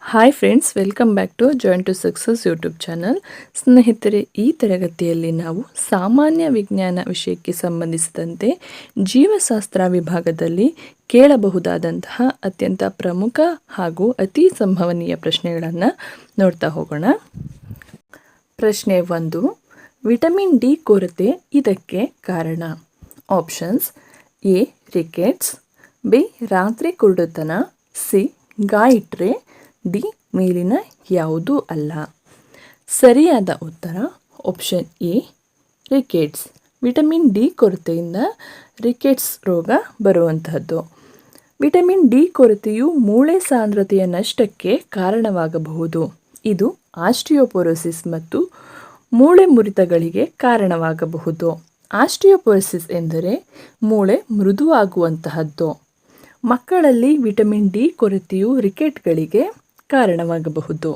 Hi friends, welcome back to joint to success YouTube channel. ಸ್ನೇಹಿತರೆ, ಈ ತರಗತಿಯಲ್ಲಿ ನಾವು ಸಾಮಾನ್ಯ ವಿಜ್ಞಾನ ವಿಷಯಕ್ಕೆ ಸಂಬಂಧಿಸಿದಂತೆ ಜೀವಶಾಸ್ತ್ರ ವಿಭಾಗದಲ್ಲಿ ಕೇಳಬಹುದಾದಂತಹ ಅತ್ಯಂತ ಪ್ರಮುಖ ಹಾಗೂ ಅತಿ ಸಂಭವನೀಯ ಪ್ರಶ್ನೆಗಳನ್ನು ನೋಡ್ತಾ ಹೋಗೋಣ. ಪ್ರಶ್ನೆ 1. ವಿಟಮಿನ್ ಡಿ ಕೊರತೆ ಇದಕ್ಕೆ ಕಾರಣ. Options: A. Rickets, B. ರಾತ್ರಿ ಕುರುಡುತನ, ಸಿ. ಗಾಯಿಟ್ರೆ, ಡಿ. ಮೇಲಿನ ಯಾವುದೂ ಅಲ್ಲ. ಸರಿಯಾದ ಉತ್ತರ option A, rickets. Vitamin D ಕೊರತೆಯಿಂದ ರಿಕೆಟ್ಸ್ ರೋಗ ಬರುವಂತಹದ್ದು. ವಿಟಮಿನ್ ಡಿ ಕೊರತೆಯು ಮೂಳೆ ಸಾಂದ್ರತೆಯ ನಷ್ಟಕ್ಕೆ ಕಾರಣವಾಗಬಹುದು. ಇದು ಆಸ್ಟಿಯೋಪೊರೋಸಿಸ್ ಮತ್ತು ಮೂಳೆ ಮುರಿತಗಳಿಗೆ ಕಾರಣವಾಗಬಹುದು. ಆಸ್ಟಿಯೋಪೊರೋಸಿಸ್ ಎಂದರೆ ಮೂಳೆ ಮೃದುವಾಗುವಂತಹದ್ದು. ಮಕ್ಕಳಲ್ಲಿ ವಿಟಮಿನ್ ಡಿ ಕೊರತೆಯು ರಿಕೆಟ್ಗಳಿಗೆ ಕಾರಣವಾಗಬಹುದು.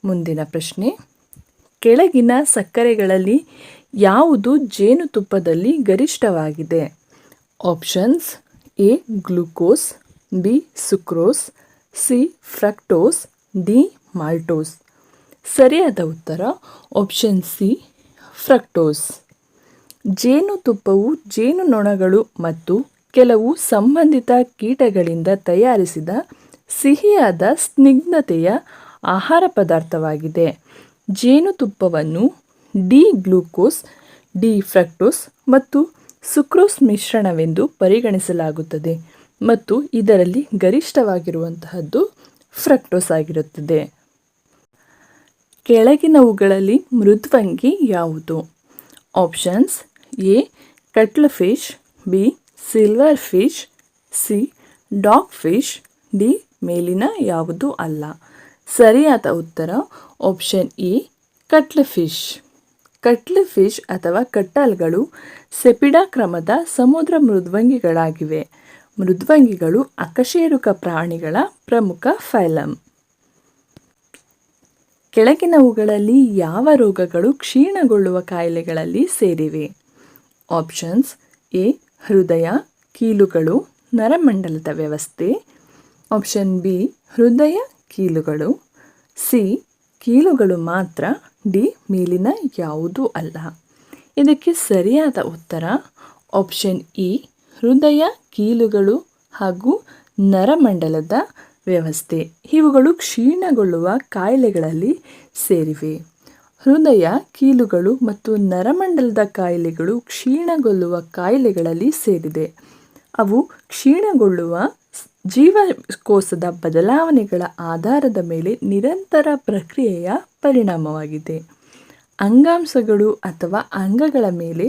ಮುಂದಿನ ಪ್ರಶ್ನೆ: ಕೆಳಗಿನ ಸಕ್ಕರೆಗಳಲ್ಲಿ ಯಾವುದು ಜೇನುತುಪ್ಪದಲ್ಲಿ ಗರಿಷ್ಠವಾಗಿದೆ? Options: A. Glucose, B. Sucrose, C. Fructose, D. Maltose. ಸರಿಯಾದ ಉತ್ತರ ಆಪ್ಷನ್ ಸಿ, ಫ್ರಕ್ಟೋಸ್. ಜೇನುತುಪ್ಪವು ಜೇನುನೊಣಗಳು ಮತ್ತು ಕೆಲವು ಸಂಬಂಧಿತ ಕೀಟಗಳಿಂದ ತಯಾರಿಸಿದ ಸಿಹಿಯಾದ ಸ್ನಿಗ್ಧತೆಯ ಆಹಾರ ಪದಾರ್ಥವಾಗಿದೆ. ಜೇನುತುಪ್ಪವನ್ನು ಡಿ ಗ್ಲೂಕೋಸ್, ಡಿ ಫ್ರಕ್ಟೋಸ್ ಮತ್ತು ಸುಕ್ರೋಸ್ ಮಿಶ್ರಣವೆಂದು ಪರಿಗಣಿಸಲಾಗುತ್ತದೆ ಮತ್ತು ಇದರಲ್ಲಿ ಗರಿಷ್ಠವಾಗಿರುವಂತಹದ್ದು ಫ್ರಕ್ಟೋಸ್ ಆಗಿರುತ್ತದೆ. ಕೆಳಗಿನವುಗಳಲ್ಲಿ ಮೃದ್ವಂಗಿ ಯಾವುದು? Options: A. Cuttlefish, B. Silverfish, C. Dogfish, D. ಮೇಲಿನ ಯಾವುದೂ ಅಲ್ಲ. ಸರಿಯಾದ ಉತ್ತರ option A, cuttlefish. Cuttlefish ಅಥವಾ ಕಟ್ಟಲ್ಗಳು ಸೆಪಿಡಾ ಕ್ರಮದ ಸಮುದ್ರ ಮೃದ್ವಂಗಿಗಳಾಗಿವೆ. ಮೃದ್ವಂಗಿಗಳು ಅಕಶೇರುಕ ಪ್ರಾಣಿಗಳ ಪ್ರಮುಖ ಫೈಲಮ್. ಕೆಳಗಿನವುಗಳಲ್ಲಿ ಯಾವ ರೋಗಗಳು ಕ್ಷೀಣಗೊಳ್ಳುವ ಕಾಯಿಲೆಗಳಲ್ಲಿ ಸೇರಿವೆ? Options: A. ಹೃದಯ, ಕೀಲುಗಳು, ನರಮಂಡಲದ ವ್ಯವಸ್ಥೆ, ಆಪ್ಷನ್ ಬಿ. ಹೃದಯ, ಕೀಲುಗಳು, ಸಿ. ಕೀಲುಗಳು ಮಾತ್ರ, ಡಿ. ಮೇಲಿನ ಯಾವುದೂ ಅಲ್ಲ. ಇದಕ್ಕೆ ಸರಿಯಾದ ಉತ್ತರ ಆಪ್ಷನ್ ಇ, ಹೃದಯ, ಕೀಲುಗಳು ಹಾಗೂ ನರಮಂಡಲದ ವ್ಯವಸ್ಥೆ. ಇವುಗಳು ಕ್ಷೀಣಗೊಳ್ಳುವ ಕಾಯಿಲೆಗಳಲ್ಲಿ ಸೇರಿವೆ. ಹೃದಯ, ಕೀಲುಗಳು ಮತ್ತು ನರಮಂಡಲದ ಕಾಯಿಲೆಗಳು ಕ್ಷೀಣಗೊಳ್ಳುವ ಕಾಯಿಲೆಗಳಲ್ಲಿ ಸೇರಿದೆ. ಅವು ಕ್ಷೀಣಗೊಳ್ಳುವ ಜೀವಕೋಶದ ಬದಲಾವಣೆಗಳ ಆಧಾರದ ಮೇಲೆ ನಿರಂತರ ಪ್ರಕ್ರಿಯೆಯ ಪರಿಣಾಮವಾಗಿದೆ. ಅಂಗಾಂಶಗಳು ಅಥವಾ ಅಂಗಗಳ ಮೇಲೆ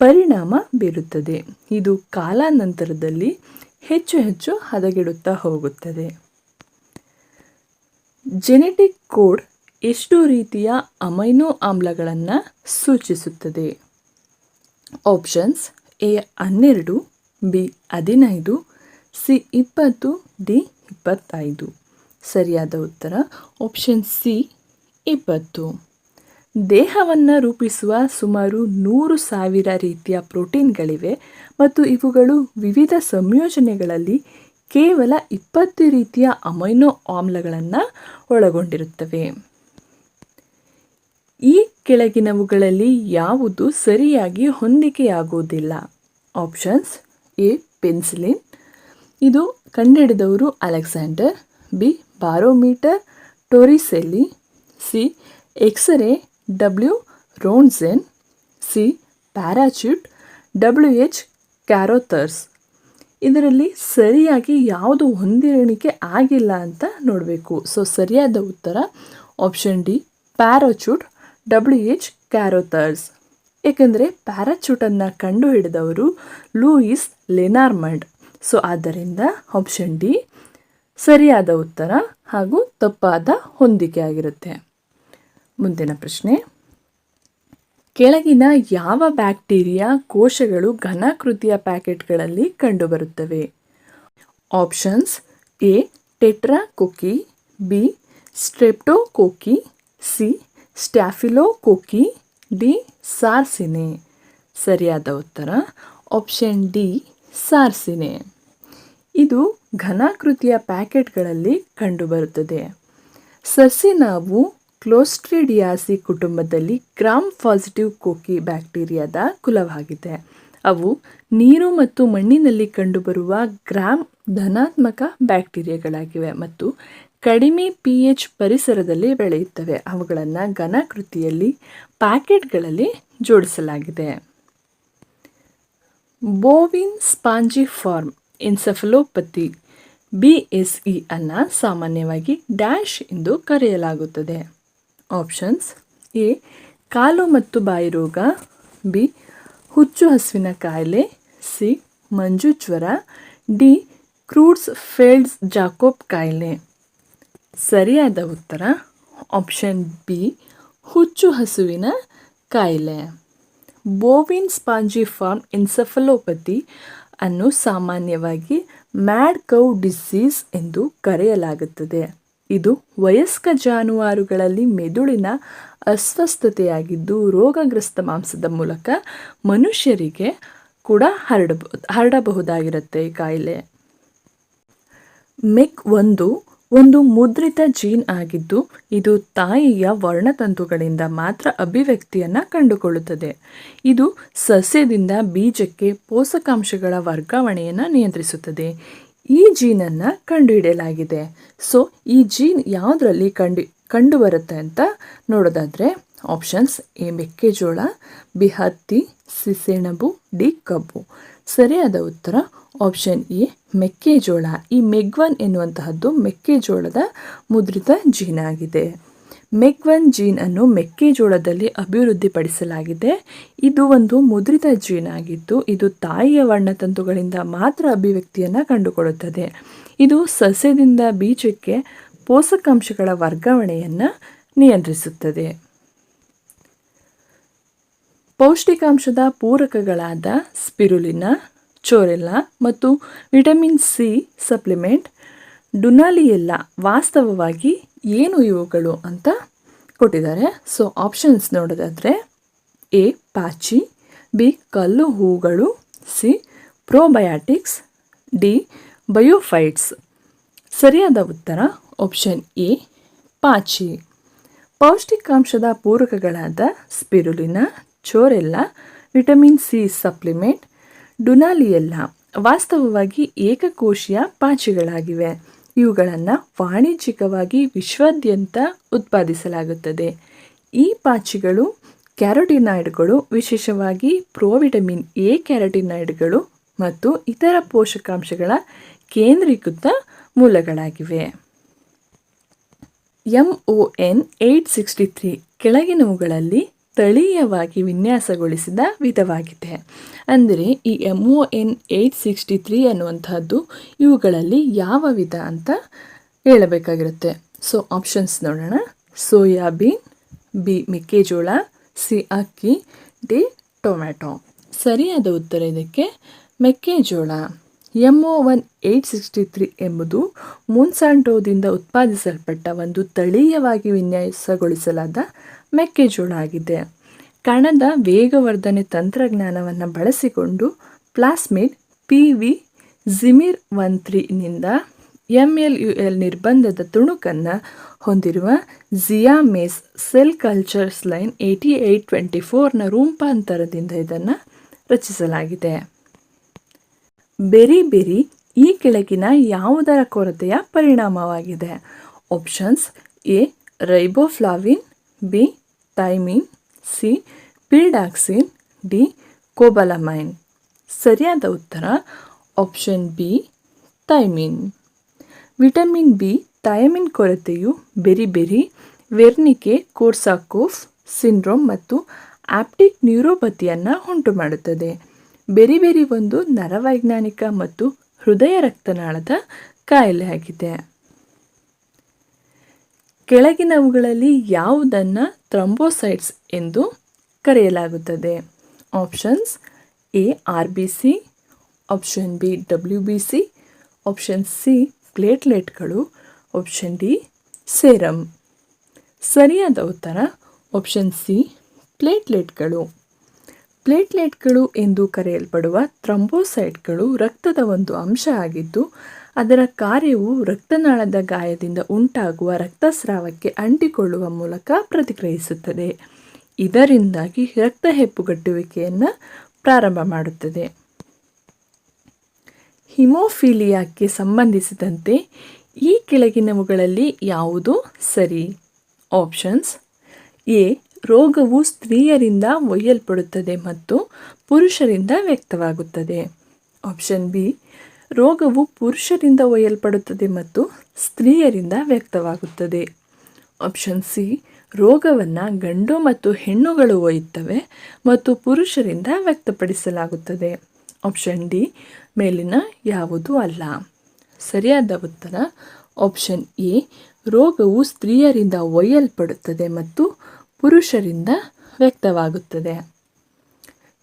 ಪರಿಣಾಮ ಬೀರುತ್ತದೆ. ಇದು ಕಾಲಾನಂತರದಲ್ಲಿ ಹೆಚ್ಚು ಹೆಚ್ಚು ಹದಗೆಡುತ್ತಾ ಹೋಗುತ್ತದೆ. ಜೆನೆಟಿಕ್ ಕೋಡ್ ಎಷ್ಟು ರೀತಿಯ ಅಮೈನೋ ಆಮ್ಲಗಳನ್ನು ಸೂಚಿಸುತ್ತದೆ? Options: A. 12, B. 15, C. 20, D. 25. ಸರಿಯಾದ ಉತ್ತರ ಆಪ್ಷನ್ ಸಿ, 20. ದೇಹವನ್ನು ರೂಪಿಸುವ ಸುಮಾರು 100,000 ರೀತಿಯ ಪ್ರೋಟೀನ್ಗಳಿವೆ ಮತ್ತು ಇವುಗಳು ವಿವಿಧ ಸಂಯೋಜನೆಗಳಲ್ಲಿ ಕೇವಲ 20 ರೀತಿಯ ಅಮೈನೋ ಆಮ್ಲಗಳನ್ನು ಒಳಗೊಂಡಿರುತ್ತವೆ. ಈ ಕೆಳಗಿನವುಗಳಲ್ಲಿ ಯಾವುದು ಸರಿಯಾಗಿ ಹೊಂದಿಕೆಯಾಗುವುದಿಲ್ಲ? Options: A. ಪೆನ್ಸಿಲಿನ್, ಇದು ಕಂಡುಹಿಡಿದವರು Alexander, B. Barometer Torricelli, C. X ray W Roentgen, C. Parachute W H. Carothers. ಇದರಲ್ಲಿ ಸರಿಯಾಗಿ ಯಾವುದು ಹೊಂದಿಣಿಕೆ ಆಗಿಲ್ಲ ಅಂತ ನೋಡಬೇಕು. ಸರಿಯಾದ ಉತ್ತರ option D, parachute W H. Carothers. ಏಕೆಂದರೆ ಪ್ಯಾರಾಚೂಟನ್ನು ಕಂಡುಹಿಡಿದವರು ಲೂಯಿಸ್ ಲೆನಾರ್ಮಂಡ್. ಆದ್ದರಿಂದ ಆಪ್ಷನ್ ಡಿ ಸರಿಯಾದ ಉತ್ತರ ಹಾಗೂ ತಪ್ಪಾದ ಹೊಂದಿಕೆ ಆಗಿರುತ್ತೆ. ಮುಂದಿನ ಪ್ರಶ್ನೆ: ಕೆಳಗಿನ ಯಾವ ಬ್ಯಾಕ್ಟೀರಿಯಾ ಕೋಶಗಳು ಘನಾಕೃತಿಯ ಪ್ಯಾಕೆಟ್ಗಳಲ್ಲಿ ಕಂಡುಬರುತ್ತವೆ? Options: A. Tetracocci, B. Streptococci, C. Staphylococci, D. Sarcinae. ಸರಿಯಾದ ಉತ್ತರ ಆಪ್ಷನ್ ಡಿ, ಸಾರ್ಸಿನೆ. ಇದು ಘನಾಕೃತಿಯ ಪ್ಯಾಕೆಟ್ಗಳಲ್ಲಿ ಕಂಡುಬರುತ್ತದೆ. ಸಸಿನಾವು ಕ್ಲೋಸ್ಟ್ರಿಡಿಯಾಸಿ ಕುಟುಂಬದಲ್ಲಿ ಗ್ರಾಮ್ ಪಾಸಿಟಿವ್ ಕೋಕಿ ಬ್ಯಾಕ್ಟೀರಿಯಾದ ಕುಲವಾಗಿದೆ. ಅವು ನೀರು ಮತ್ತು ಮಣ್ಣಿನಲ್ಲಿ ಕಂಡುಬರುವ ಗ್ರಾಮ್ ಧನಾತ್ಮಕ ಬ್ಯಾಕ್ಟೀರಿಯಾಗಳಾಗಿವೆ ಮತ್ತು ಕಡಿಮೆ pH ಪರಿಸರದಲ್ಲಿ ಬೆಳೆಯುತ್ತವೆ. ಅವುಗಳನ್ನು ಘನಾಕೃತಿಯಲ್ಲಿ ಪ್ಯಾಕೆಟ್ಗಳಲ್ಲಿ ಜೋಡಿಸಲಾಗಿದೆ. ಬೋವಿನ್ ಸ್ಪಾಂಜಿಫಾರ್ಮ್ ಎನ್ಸೆಫಲೋಪತಿ BSE ಅನ್ನು ಸಾಮಾನ್ಯವಾಗಿ ಡ್ಯಾಶ್ ಎಂದು ಕರೆಯಲಾಗುತ್ತದೆ. ಆಪ್ಷನ್ಸ್: ಎ ಕಾಲು ಮತ್ತು ಬಾಯಿ ರೋಗ, ಬಿ ಹುಚ್ಚು ಹಸುವಿನ ಕಾಯಿಲೆ, ಸಿ ಮಂಜು ಜ್ವರ, ಡಿ ಕ್ರೂಡ್ಸ್ ಫೆಲ್ಡ್ಸ್ ಜಾಕೋಬ್ ಕಾಯಿಲೆ. ಸರಿಯಾದ ಉತ್ತರ ಆಪ್ಷನ್ ಬಿ ಹುಚ್ಚು ಹಸುವಿನ ಕಾಯಿಲೆ. ಬೋವಿನ್ ಸ್ಪಾಂಜಿಫಾರ್ಮ್ ಎನ್ಸೆಫಲೋಪತಿ ಅನ್ನು ಸಾಮಾನ್ಯವಾಗಿ ಮ್ಯಾಡ್ ಕೌ ಡಿಸೀಸ್ ಎಂದು ಕರೆಯಲಾಗುತ್ತದೆ. ಇದು ವಯಸ್ಕ ಜಾನುವಾರುಗಳಲ್ಲಿ ಮೆದುಳಿನ ಅಸ್ವಸ್ಥತೆಯಾಗಿದ್ದು ರೋಗಗ್ರಸ್ತ ಮಾಂಸದ ಮೂಲಕ ಮನುಷ್ಯರಿಗೆ ಕೂಡ ಹರಡಬಹುದಾಗಿರುತ್ತೆ ಈ ಕಾಯಿಲೆ. MEC ಒಂದು ಮುದ್ರಿತ ಜೀನ್ ಆಗಿದ್ದು ಇದು ತಾಯಿಯ ವರ್ಣತಂತುಗಳಿಂದ ಮಾತ್ರ ಅಭಿವ್ಯಕ್ತಿಯನ್ನು ಕಂಡುಕೊಳ್ಳುತ್ತದೆ. ಇದು ಸಸ್ಯದಿಂದ ಬೀಜಕ್ಕೆ ಪೋಷಕಾಂಶಗಳ ವರ್ಗಾವಣೆಯನ್ನು ನಿಯಂತ್ರಿಸುತ್ತದೆ. ಈ ಜೀನನ್ನು ಕಂಡುಹಿಡಿಯಲಾಗಿದೆ. ಸೊ ಈ ಜೀನ್ ಯಾವುದರಲ್ಲಿ ಕಂಡುಬರುತ್ತೆ ಅಂತ ನೋಡೋದಾದರೆ ಆಪ್ಷನ್ಸ್: ಎ ಮೆಕ್ಕೆಜೋಳ, ಬಿ ಹತ್ತಿ, ಸಿ ಸೆಣಬು, ಡಿ ಕಬ್ಬು. ಸರಿಯಾದ ಉತ್ತರ ಆಪ್ಷನ್ ಎ ಮೆಕ್ಕೆಜೋಳ. ಈ MEG1 ಎನ್ನುವಂತಹದ್ದು ಮೆಕ್ಕೆಜೋಳದ ಮುದ್ರಿತ ಜೀನ್ ಆಗಿದೆ. MEG1 ಜೀನ್ ಅನ್ನು ಮೆಕ್ಕೆಜೋಳದಲ್ಲಿ ಅಭಿವೃದ್ಧಿಪಡಿಸಲಾಗಿದೆ. ಇದು ಒಂದು ಮುದ್ರಿತ ಜೀನ್ ಆಗಿದ್ದು ಇದು ತಾಯಿಯ ವರ್ಣತಂತುಗಳಿಂದ ಮಾತ್ರ ಅಭಿವ್ಯಕ್ತಿಯನ್ನು ಕಂಡುಕೊಳ್ಳುತ್ತದೆ. ಇದು ಸಸ್ಯದಿಂದ ಬೀಜಕ್ಕೆ ಪೋಷಕಾಂಶಗಳ ವರ್ಗಾವಣೆಯನ್ನು ನಿಯಂತ್ರಿಸುತ್ತದೆ. ಪೌಷ್ಟಿಕಾಂಶದ ಪೂರಕಗಳಾದ ಸ್ಪಿರುಲಿನಾ, ಚೋರೆಲ್ಲಾ ಮತ್ತು ವಿಟಮಿನ್ ಸಿ ಸಪ್ಲಿಮೆಂಟ್ ಡುನಾಲಿಯೆಲ್ಲಾ ವಾಸ್ತವವಾಗಿ ಏನು ಇವುಗಳು ಅಂತ ಕೊಟ್ಟಿದ್ದಾರೆ. ಸೊ ಆಪ್ಷನ್ಸ್ ನೋಡೋದಾದರೆ ಎ ಪಾಚಿ, ಬಿ ಕಲ್ಲು ಹೂಗಳು, ಸಿ ಪ್ರೋಬಯಾಟಿಕ್ಸ್, ಡಿ ಬಯೋಫೈಟ್ಸ್. ಸರಿಯಾದ ಉತ್ತರ ಆಪ್ಷನ್ ಎ ಪಾಚಿ. ಪೌಷ್ಟಿಕಾಂಶದ ಪೂರಕಗಳಾದ ಸ್ಪಿರುಲಿನಾ, ಚೋರೆಲ್ಲಾ, ವಿಟಮಿನ್ ಸಿ ಸಪ್ಲಿಮೆಂಟ್, ಡುನಾಲಿಯೆಲ್ಲಾ ವಾಸ್ತವವಾಗಿ ಏಕಕೋಶೀಯ ಪಾಚಿಗಳಾಗಿವೆ. ಇವುಗಳನ್ನು ವಾಣಿಜ್ಯಿಕವಾಗಿ ವಿಶ್ವಾದ್ಯಂತ ಉತ್ಪಾದಿಸಲಾಗುತ್ತದೆ. ಈ ಪಾಚಿಗಳು ಕ್ಯಾರೋಟಿನಾಯ್ಡ್ಗಳು, ವಿಶೇಷವಾಗಿ ಪ್ರೋವಿಟಮಿನ್ ಎ ಕ್ಯಾರೋಟಿನಾಯ್ಡ್ಗಳು ಮತ್ತು ಇತರ ಪೋಷಕಾಂಶಗಳ ಕೇಂದ್ರೀಕೃತ ಮೂಲಗಳಾಗಿವೆ. MON 863 ಕೆಳಗಿನವುಗಳಲ್ಲಿ ತಳೀಯವಾಗಿ ವಿನ್ಯಾಸಗೊಳಿಸಿದ ವಿಧವಾಗಿದೆ. ಅಂದರೆ ಈ MON 863 ಅನ್ನುವಂತಹದ್ದು ಇವುಗಳಲ್ಲಿ ಯಾವ ವಿಧ ಅಂತ ಹೇಳಬೇಕಾಗಿರುತ್ತೆ. ಸೊ ಆಪ್ಷನ್ಸ್ ನೋಡೋಣ. ಸೋಯಾಬೀನ್, ಬಿ ಮೆಕ್ಕೆಜೋಳ, ಸಿ ಅಕ್ಕಿ, ಡಿ ಟೊಮ್ಯಾಟೊ. ಸರಿಯಾದ ಉತ್ತರ ಇದಕ್ಕೆ ಮೆಕ್ಕೆಜೋಳ. MON 863 ಎಂಬುದು ಮೊನ್ಸಾಂಟೋದಿಂದ ಉತ್ಪಾದಿಸಲ್ಪಟ್ಟ ಒಂದು ತಳೀಯವಾಗಿ ವಿನ್ಯಾಸಗೊಳಿಸಲಾದ ಮೆಕ್ಕೆಜೋಳ ಆಗಿದೆ. ಕಣದ ವೇಗವರ್ಧನೆ ತಂತ್ರಜ್ಞಾನವನ್ನು ಬಳಸಿಕೊಂಡು ಪ್ಲಾಸ್ಮಿಡ್ PV ಜಿಮಿರ್ 13ನಿಂದ MLUL ನಿರ್ಬಂಧದ ತುಣುಕನ್ನು ಹೊಂದಿರುವ ಜಿಯಾಮೇಸ್ ಸೆಲ್ ಕಲ್ಚರ್ ಲೈನ್ 8824ನ ರೂಪಾಂತರದಿಂದ ಇದನ್ನು ರಚಿಸಲಾಗಿದೆ. ಬೆರಿ ಈ ಕೆಳಗಿನ ಯಾವುದರ ಕೊರತೆಯ ಪರಿಣಾಮವಾಗಿದೆ? Options: A riboflavin, B thiamine, C pyridoxine, D cobalamin. ಸರಿಯಾದ ಉತ್ತರ option B thiamine. Vitamin B thiamine ಕೊರತೆಯು ಬೆರಿ, ವೆರ್ನಿಕೆ ಕೋರ್ಸಾಕೋಫ್ ಸಿಂಡ್ರೋಮ್ ಮತ್ತು ಆಪ್ಟಿಕ್ ನ್ಯೂರೋಪತಿಯನ್ನು ಉಂಟುಮಾಡುತ್ತದೆ. ಬೆರಿ ಒಂದು ನರವೈಜ್ಞಾನಿಕ ಮತ್ತು ಹೃದಯ ರಕ್ತನಾಳದ ಕಾಯಿಲೆಯಾಗಿದೆ. ಕೆಳಗಿನವುಗಳಲ್ಲಿ ಯಾವುದನ್ನು ಥ್ರಂಬೋಸೈಟ್ಸ್ ಎಂದು ಕರೆಯಲಾಗುತ್ತದೆ? Options: A RBC, option B WBC, option C ಪ್ಲೇಟ್ಲೆಟ್ಗಳು, ಆಪ್ಷನ್ ಡಿ ಸೇರಮ್. ಸರಿಯಾದ ಉತ್ತರ ಆಪ್ಷನ್ ಸಿ ಪ್ಲೇಟ್ಲೆಟ್ಗಳು. ಪ್ಲೇಟ್ಲೆಟ್ಗಳು ಎಂದು ಕರೆಯಲ್ಪಡುವ ಥ್ರಂಬೋಸೈಟ್ಗಳು ರಕ್ತದ ಒಂದು ಅಂಶ ಆಗಿದ್ದು, ಅದರ ಕಾರ್ಯವು ರಕ್ತನಾಳದ ಗಾಯದಿಂದ ಉಂಟಾಗುವ ರಕ್ತಸ್ರಾವಕ್ಕೆ ಅಂಟಿಕೊಳ್ಳುವ ಮೂಲಕ ಪ್ರತಿಕ್ರಿಯಿಸುತ್ತದೆ. ಇದರಿಂದಾಗಿ ರಕ್ತ ಹೆಪ್ಪುಗಟ್ಟುವಿಕೆಯನ್ನು ಪ್ರಾರಂಭ ಮಾಡುತ್ತದೆ. ಹಿಮೋಫಿಲಿಯಾಕ್ಕೆ ಸಂಬಂಧಿಸಿದಂತೆ ಈ ಕೆಳಗಿನವುಗಳಲ್ಲಿ ಯಾವುದು ಸರಿ? Options: A. ರೋಗವು ಸ್ತ್ರೀಯರಿಂದ ಒಯ್ಯಲ್ಪಡುತ್ತದೆ ಮತ್ತು ಪುರುಷರಿಂದ ವ್ಯಕ್ತವಾಗುತ್ತದೆ. Option B. ರೋಗವು ಪುರುಷರಿಂದ ಒಯ್ಯಲ್ಪಡುತ್ತದೆ ಮತ್ತು ಸ್ತ್ರೀಯರಿಂದ ವ್ಯಕ್ತವಾಗುತ್ತದೆ. Option C. ರೋಗವನ್ನು ಗಂಡು ಮತ್ತು ಹೆಣ್ಣುಗಳು ಒಯ್ಯುತ್ತವೆ ಮತ್ತು ಪುರುಷರಿಂದ ವ್ಯಕ್ತಪಡಿಸಲಾಗುತ್ತದೆ. Option D. ಮೇಲಿನ ಯಾವುದೂ ಅಲ್ಲ. ಸರಿಯಾದ ಉತ್ತರ ಆಪ್ಷನ್ ಎ. ರೋಗವು ಸ್ತ್ರೀಯರಿಂದ ಒಯ್ಯಲ್ಪಡುತ್ತದೆ ಮತ್ತು ಪುರುಷರಿಂದ ವ್ಯಕ್ತವಾಗುತ್ತದೆ.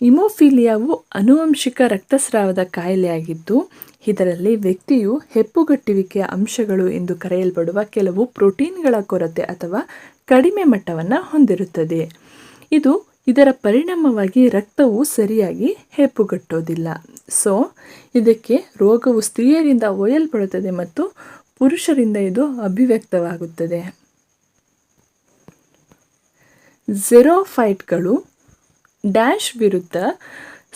ಹಿಮೋಫಿಲಿಯಾವು ಆನುವಂಶಿಕ ರಕ್ತಸ್ರಾವದ ಕಾಯಿಲೆಯಾಗಿದ್ದು, ಇದರಲ್ಲಿ ವ್ಯಕ್ತಿಯು ಹೆಪ್ಪುಗಟ್ಟುವಿಕೆಯ ಅಂಶಗಳು ಎಂದು ಕರೆಯಲ್ಪಡುವ ಕೆಲವು ಪ್ರೋಟೀನ್ಗಳ ಕೊರತೆ ಅಥವಾ ಕಡಿಮೆ ಮಟ್ಟವನ್ನು ಹೊಂದಿರುತ್ತದೆ. ಇದರ ಪರಿಣಾಮವಾಗಿ ರಕ್ತವು ಸರಿಯಾಗಿ ಹೆಪ್ಪುಗಟ್ಟೋದಿಲ್ಲ. ಸೊ ಇದಕ್ಕೆ ರೋಗವು ಸ್ತ್ರೀಯರಿಂದ ಒಯ್ಯಲ್ಪಡುತ್ತದೆ ಮತ್ತು ಪುರುಷರಿಂದ ಇದು ಅಭಿವ್ಯಕ್ತವಾಗುತ್ತದೆ. ಝೆರೋಫೈಟ್ಗಳು ಡ್ಯಾಶ್ ವಿರುದ್ಧ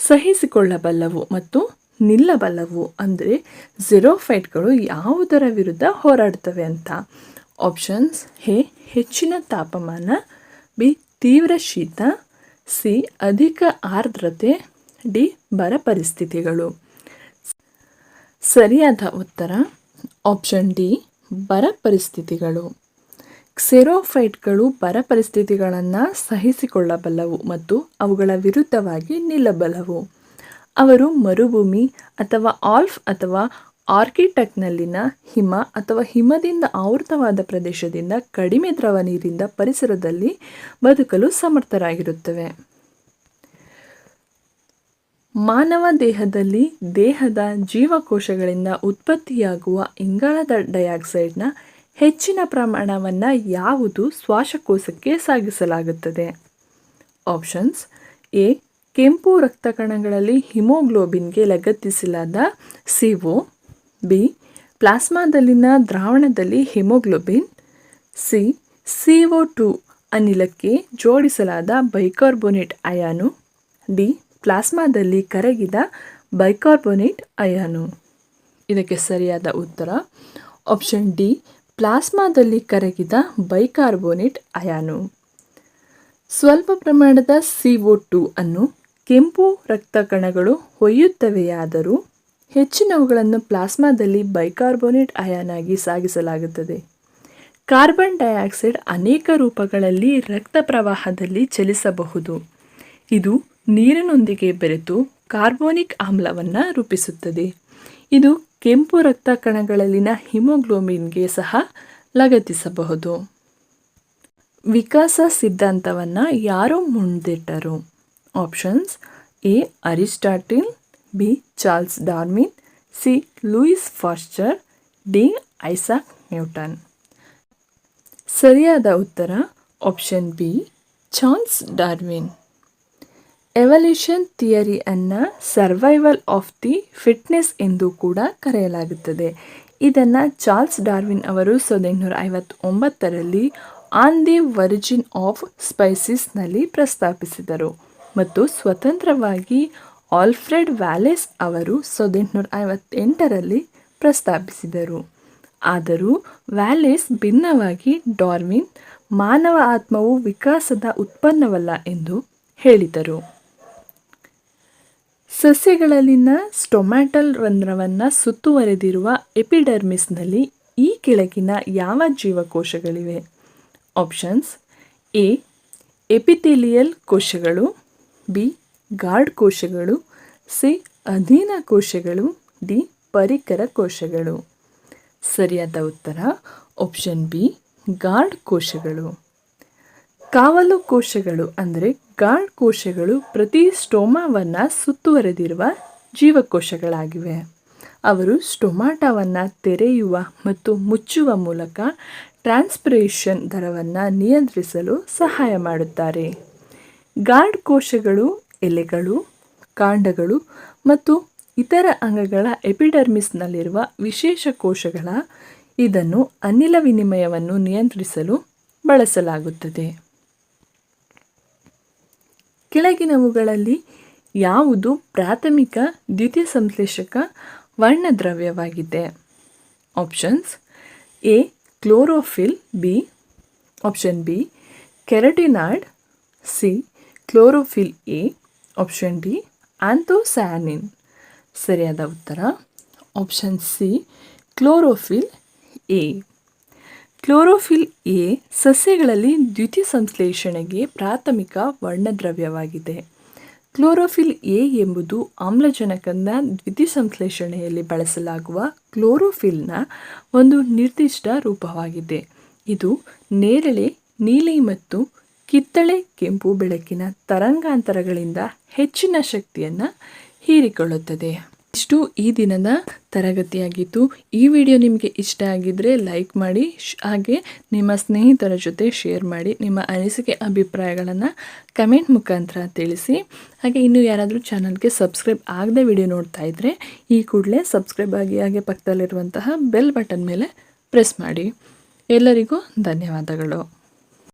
ಸಹಿಸಿಕೊಳ್ಳಬಲ್ಲವು ಮತ್ತು ನಿಲ್ಲಬಲ್ಲವು. ಅಂದರೆ ಝೆರೋಫೈಟ್ಗಳು ಯಾವುದರ ವಿರುದ್ಧ ಹೋರಾಡ್ತವೆ ಅಂತ. Options: A. ಹೆಚ್ಚಿನ ತಾಪಮಾನ, ಬಿ. ತೀವ್ರ ಶೀತ, ಸಿ. ಅಧಿಕ ಆರ್ದ್ರತೆ, ಡಿ. ಬರ ಪರಿಸ್ಥಿತಿಗಳು. ಸರಿಯಾದ ಉತ್ತರ ಆಪ್ಷನ್ ಡಿ. ಬರ ಪರಿಸ್ಥಿತಿಗಳು. ಕ್ಸೆರೋಫೈಟ್ಗಳು ಬರ ಪರಿಸ್ಥಿತಿಗಳನ್ನು ಸಹಿಸಿಕೊಳ್ಳಬಲ್ಲವು ಮತ್ತು ಅವುಗಳ ವಿರುದ್ಧವಾಗಿ ನಿಲ್ಲಬಲ್ಲವು. ಅವರು ಮರುಭೂಮಿ ಅಥವಾ ಆಲ್ಪ್ ಅಥವಾ ಆರ್ಕಿಟಿಕ್ನಲ್ಲಿನ ಹಿಮ ಅಥವಾ ಹಿಮದಿಂದ ಆವೃತವಾದ ಪ್ರದೇಶದಿಂದ ಕಡಿಮೆ ದ್ರವ ನೀರಿನ ಪರಿಸರದಲ್ಲಿ ಬದುಕಲು ಸಮರ್ಥರಾಗಿರುತ್ತವೆ. ಮಾನವ ದೇಹದಲ್ಲಿ ದೇಹದ ಜೀವಕೋಶಗಳಿಂದ ಉತ್ಪತ್ತಿಯಾಗುವ ಇಂಗಾಲದ ಡೈಆಕ್ಸೈಡ್ನ ಹೆಚ್ಚಿನ ಪ್ರಮಾಣವನ್ನು ಯಾವುದು ಶ್ವಾಸಕೋಶಕ್ಕೆ ಸಾಗಿಸಲಾಗುತ್ತದೆ? Options: A. ಕೆಂಪು ರಕ್ತ ಕಣಗಳಲ್ಲಿ ಹಿಮೋಗ್ಲೋಬಿನ್ಗೆ ಲಗತ್ತಿಸಲಾದ CO, ಬಿ. ಪ್ಲಾಸ್ಮಾದಲ್ಲಿನ ದ್ರಾವಣದಲ್ಲಿ ಹಿಮೋಗ್ಲೋಬಿನ್, ಸಿ. CO2 ಅನಿಲಕ್ಕೆ ಜೋಡಿಸಲಾದ ಬೈಕಾರ್ಬೋನೇಟ್ ಅಯಾನು, ಡಿ. ಪ್ಲಾಸ್ಮಾದಲ್ಲಿ ಕರಗಿದ ಬೈಕಾರ್ಬೋನೇಟ್ ಅಯಾನು. ಇದಕ್ಕೆ ಸರಿಯಾದ ಉತ್ತರ ಆಪ್ಷನ್ ಡಿ. ಪ್ಲಾಸ್ಮಾದಲ್ಲಿ ಕರಗಿದ ಬೈಕಾರ್ಬೋನೇಟ್ ಅಯಾನು. ಸ್ವಲ್ಪ ಪ್ರಮಾಣದ CO2 ಅನ್ನು ಕೆಂಪು ರಕ್ತ ಕಣಗಳು ಒಯ್ಯುತ್ತವೆಯಾದರೂ ಹೆಚ್ಚಿನವುಗಳನ್ನು ಪ್ಲಾಸ್ಮಾದಲ್ಲಿ ಬೈಕಾರ್ಬೋನೇಟ್ ಅಯಾನ್ ಆಗಿ ಸಾಗಿಸಲಾಗುತ್ತದೆ. ಕಾರ್ಬನ್ ಡೈಆಕ್ಸೈಡ್ ಅನೇಕ ರೂಪಗಳಲ್ಲಿ ರಕ್ತ ಪ್ರವಾಹದಲ್ಲಿ ಚಲಿಸಬಹುದು. ಇದು ನೀರಿನೊಂದಿಗೆ ಬೆರೆತು ಕಾರ್ಬೋನಿಕ್ ಆಮ್ಲವನ್ನು ರೂಪಿಸುತ್ತದೆ. ಇದು ಕೆಂಪು ರಕ್ತ ಕಣಗಳಲ್ಲಿನ ಹಿಮೋಗ್ಲೋಬಿನ್ಗೆ ಸಹ ಲಗತ್ತಿಸಬಹುದು. ವಿಕಾಸ ಸಿದ್ಧಾಂತವನ್ನು ಯಾರು ಮುಂದಿಟ್ಟರು? Options: A. Aristotle, B. Charles Darwin, C. Louis Pasteur, D. Isaac Newton. ಸರಿಯಾದ ಉತ್ತರ option B. Charles Darwin. Evolution ಥಿಯರಿಯನ್ನು ಸರ್ವೈವಲ್ ಆಫ್ ದಿ ಫಿಟ್ನೆಸ್ ಎಂದು ಕೂಡ ಕರೆಯಲಾಗುತ್ತದೆ. ಇದನ್ನು ಚಾರ್ಲ್ಸ್ ಡಾರ್ವಿನ್ ಅವರು 1859ರಲ್ಲಿ ಆನ್ ದಿ ಒರಿಜಿನ್ ಆಫ್ ಸ್ಪೈಸೀಸ್ನಲ್ಲಿ ಪ್ರಸ್ತಾಪಿಸಿದರು ಮತ್ತು ಸ್ವತಂತ್ರವಾಗಿ ಆಲ್ಫ್ರೆಡ್ ವ್ಯಾಲೇಸ್ ಅವರು 1858ರಲ್ಲಿ ಪ್ರಸ್ತಾಪಿಸಿದರು. ಆದರೂ ವ್ಯಾಲೇಸ್ ಭಿನ್ನವಾಗಿ ಡಾರ್ವಿನ್ ಮಾನವ ಆತ್ಮವು ವಿಕಾಸದ ಉತ್ಪನ್ನವಲ್ಲ ಎಂದು ಹೇಳಿದರು. ಸಸ್ಯಗಳಲ್ಲಿನ ಸ್ಟೊಮ್ಯಾಟಲ್ ರಂಧ್ರವನ್ನು ಸುತ್ತುವರೆದಿರುವ ಎಪಿಡರ್ಮಿಸ್ನಲ್ಲಿ ಈ ಕೆಳಗಿನ ಯಾವ ಜೀವಕೋಶಗಳಿವೆ? Options: A. ಎಪಿಥೆಲಿಯಲ್ ಕೋಶಗಳು, ಬಿ. ಗಾರ್ಡ್ ಕೋಶಗಳು, ಸಿ. ಅಧೀನ ಕೋಶಗಳು, ಡಿ. ಪರಿಕರ ಕೋಶಗಳು. ಸರಿಯಾದ ಉತ್ತರ ಆಪ್ಷನ್ ಬಿ. ಗಾರ್ಡ್ ಕೋಶಗಳು. ಕಾವಲು ಕೋಶಗಳು ಅಂದರೆ ಗಾರ್ಡ್ ಕೋಶಗಳು ಪ್ರತಿ ಸ್ಟೋಮಾವನ್ನು ಸುತ್ತುವರೆದಿರುವ ಜೀವಕೋಶಗಳಾಗಿವೆ. ಅವರು ಸ್ಟೊಮಾಟಾವನ್ನು ತೆರೆಯುವ ಮತ್ತು ಮುಚ್ಚುವ ಮೂಲಕ ಟ್ರಾನ್ಸ್ಪಿರೇಷನ್ ದರವನ್ನು ನಿಯಂತ್ರಿಸಲು ಸಹಾಯ ಮಾಡುತ್ತಾರೆ. ಗಾರ್ಡ್ ಕೋಶಗಳು ಎಲೆಗಳು, ಕಾಂಡಗಳು ಮತ್ತು ಇತರ ಅಂಗಗಳ ಎಪಿಡರ್ಮಿಸ್ನಲ್ಲಿರುವ ವಿಶೇಷ ಕೋಶಗಳ ಇದನ್ನು ಅನಿಲ ವಿನಿಮಯವನ್ನು ನಿಯಂತ್ರಿಸಲು ಬಳಸಲಾಗುತ್ತದೆ. ಕೆಳಗಿನವುಗಳಲ್ಲಿ ಯಾವುದು ಪ್ರಾಥಮಿಕ ದ್ಯುತಿ ಸಂಶ್ಲೇಷಕ ವರ್ಣದ್ರವ್ಯವಾಗಿದೆ? Options: A chlorophyll, B option B carotenoid, C chlorophyll A, option D anthocyanin. ಸರಿಯಾದ ಉತ್ತರ option C chlorophyll A. Chlorophyll A ಸಸ್ಯಗಳಲ್ಲಿ ದ್ಯುತಿ ಸಂಶ್ಲೇಷಣೆಗೆ ಪ್ರಾಥಮಿಕ ವರ್ಣದ್ರವ್ಯವಾಗಿದೆ. ಕ್ಲೋರೋಫಿಲ್ ಎ ಎಂಬುದು ಆಮ್ಲಜನಕದ ದ್ಯುತಿ ಸಂಶ್ಲೇಷಣೆಯಲ್ಲಿ ಬಳಸಲಾಗುವ ಕ್ಲೋರೋಫಿಲ್ನ ಒಂದು ನಿರ್ದಿಷ್ಟ ರೂಪವಾಗಿದೆ. ಇದು ನೇರಳೆ ನೀಲಿ ಮತ್ತು ಕಿತ್ತಳೆ ಕೆಂಪು ಬೆಳಕಿನ ತರಂಗಾಂತರಗಳಿಂದ ಹೆಚ್ಚಿನ ಶಕ್ತಿಯನ್ನು ಹೀರಿಕೊಳ್ಳುತ್ತದೆ. ಇಷ್ಟು ಈ ದಿನದ ತರಗತಿಯಾಗಿತ್ತು. ಈ ವಿಡಿಯೋ ನಿಮಗೆ ಇಷ್ಟ ಆಗಿದ್ದರೆ ಲೈಕ್ ಮಾಡಿ, ಹಾಗೆ ನಿಮ್ಮ ಸ್ನೇಹಿತರ ಜೊತೆ ಶೇರ್ ಮಾಡಿ. ನಿಮ್ಮ ಅನಿಸಿಕೆ ಅಭಿಪ್ರಾಯಗಳನ್ನು ಕಮೆಂಟ್ ಮುಖಾಂತರ ತಿಳಿಸಿ. ಹಾಗೆ ಇನ್ನೂ ಯಾರಾದರೂ ಚಾನಲ್ಗೆ ಸಬ್ಸ್ಕ್ರೈಬ್ ಆಗದೆ ವಿಡಿಯೋ ನೋಡ್ತಾ ಇದ್ದರೆ ಈ ಕೂಡಲೇ ಸಬ್ಸ್ಕ್ರೈಬ್ ಆಗಿ, ಹಾಗೆ ಪಕ್ಕದಲ್ಲಿರುವಂತಹ ಬೆಲ್ ಬಟನ್ ಮೇಲೆ ಪ್ರೆಸ್ ಮಾಡಿ. ಎಲ್ಲರಿಗೂ ಧನ್ಯವಾದಗಳು.